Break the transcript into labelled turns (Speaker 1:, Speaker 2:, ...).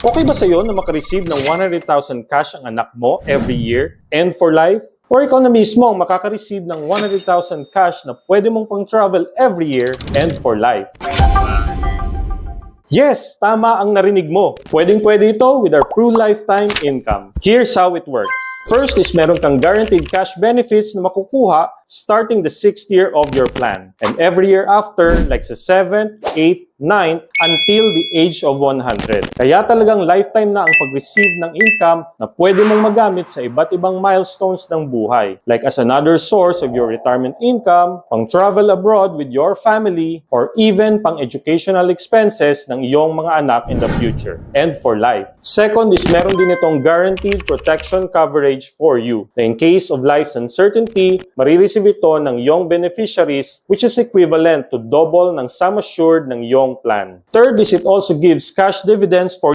Speaker 1: Okay ba sa'yo na makareceive ng 100,000 cash ang anak mo every year and for life? Or ikaw na mismo ang makaka-receive ng 100,000 cash na pwede mong pang-travel every year and for life? Yes, tama ang narinig mo. Pwedeng-pwede ito with our Pru Lifetime Income. Here's how it works. First is meron kang guaranteed cash benefits na makukuha starting the 6th year of your plan. And every year after, like sa 7th, 8th, 9th, until the age of 100. Kaya talagang lifetime na ang pag-receive ng income na pwede mong magamit sa iba't ibang milestones ng buhay. Like as another source of your retirement income, pang travel abroad with your family, or even pang educational expenses ng iyong mga anak in the future. And for life. Second is meron din itong guaranteed protection coverage for you. Na in case of life's uncertainty, marireceive ito ng iyong beneficiaries which is equivalent to double ng sum assured ng iyong plan. Third is it also gives cash dividends for